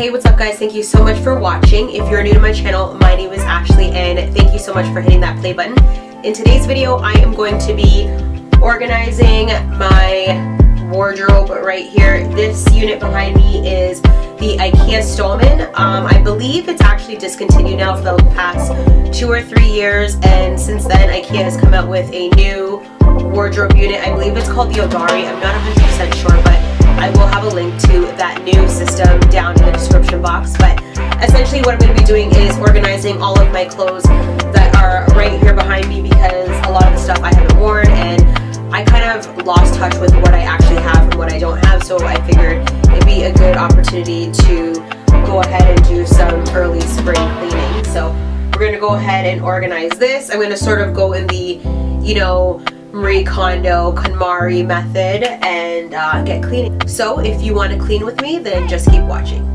Hey, what's up guys? Thank you so much for watching. If you're new to my channel, my name is Ashley and thank you so much for hitting that play button. In today's video, I am going to be organizing my wardrobe right here. This unit behind me is the IKEA Stolmen. I believe it's actually discontinued now for the past 2 or 3 years, and since then IKEA has come out with a new wardrobe unit. I believe it's called the Odari. I'm not 100% sure, but I will have a link to that new system down in the description box. But essentially what I'm going to be doing is organizing all of my clothes that are right here behind me, because a lot of the stuff I haven't worn and I kind of lost touch with what I actually have and what I don't have, so I figured it'd be a good opportunity to go ahead and do some early spring cleaning. So we're going to go ahead and organize this. I'm going to sort of go in the, Marie Kondo, KonMari method and get cleaning. So if you want to clean with me, then just keep watching.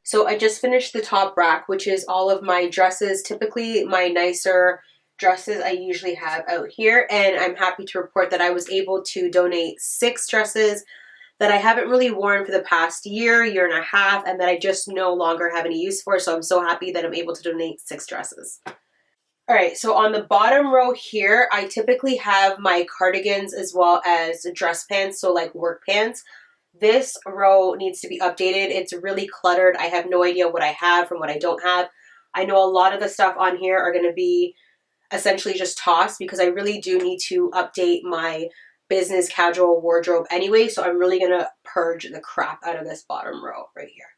So I just finished the top rack, which is all of my dresses, typically my nicer dresses I usually have out here, and I'm happy to report that I was able to donate 6 dresses that I haven't really worn for the past year and a half, and that I just no longer have any use for, so I'm so happy that I'm able to donate 6 dresses. Alright, so on the bottom row here, I typically have my cardigans as well as dress pants, so like work pants. This row needs to be updated. It's really cluttered. I have no idea what I have from what I don't have. I know a lot of the stuff on here are going to be essentially just tossed, because I really do need to update my business casual wardrobe anyway, so I'm really going to purge the crap out of this bottom row right here.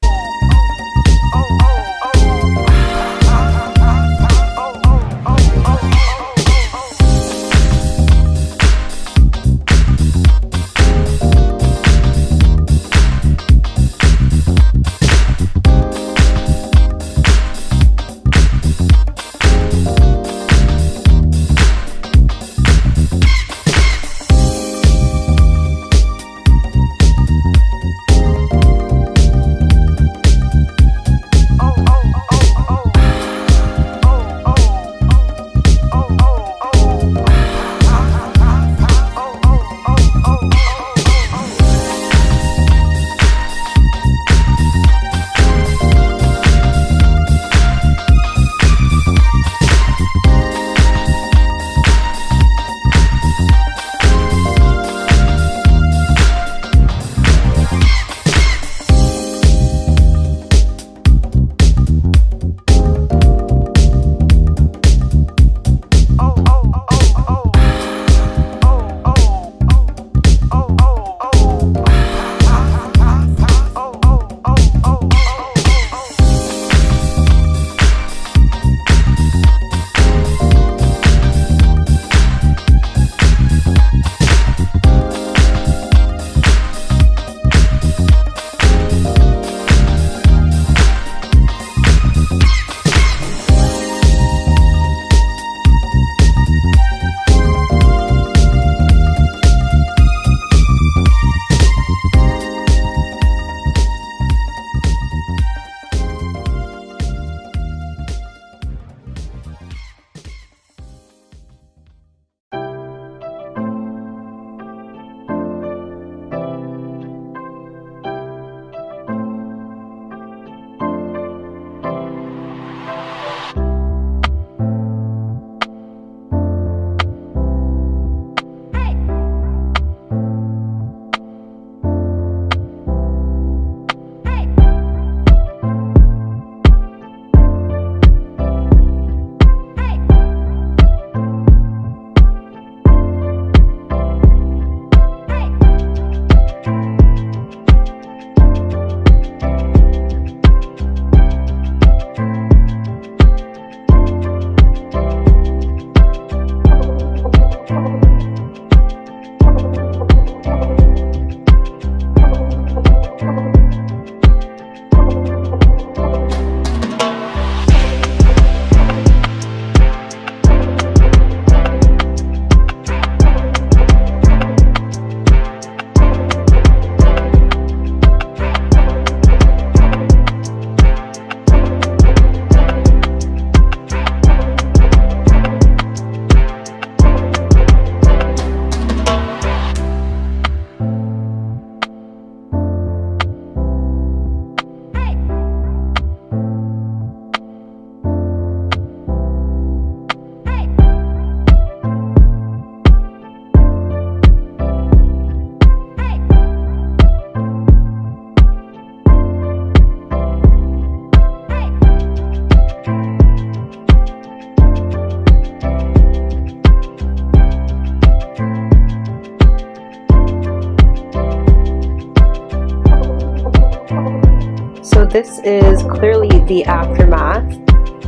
this is clearly the aftermath.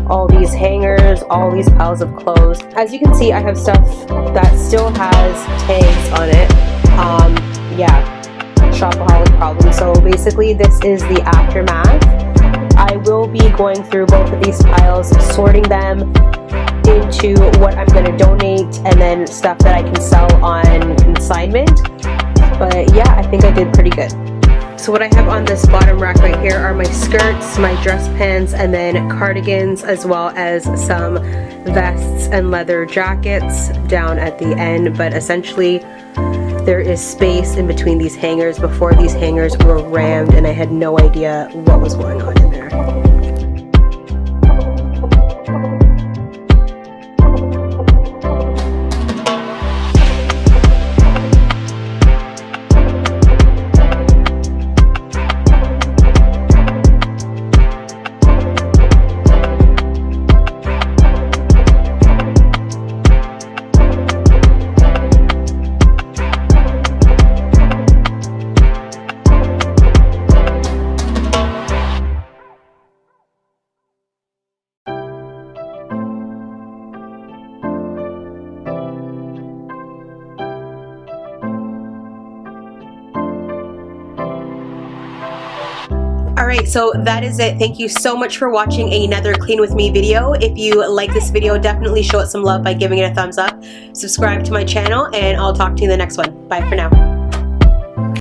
All these hangers, all these piles of clothes. As you can see, I have stuff that still has tags on it. Yeah, shopaholic problem. So basically this is the aftermath. I will be going through both of these piles, sorting them into what I'm going to donate and then stuff that I can sell on consignment. But yeah, I think I did pretty good. So what I have on this bottom rack right here are my skirts, my dress pants, and then cardigans, as well as some vests and leather jackets down at the end. But essentially there is space in between these hangers. Before, these hangers were rammed and I had no idea what was going on in there. Alright, so that is it. Thank you so much for watching another Clean With Me video. If you like this video, definitely show it some love by giving it a thumbs up. Subscribe to my channel, and I'll talk to you in the next one. Bye for now.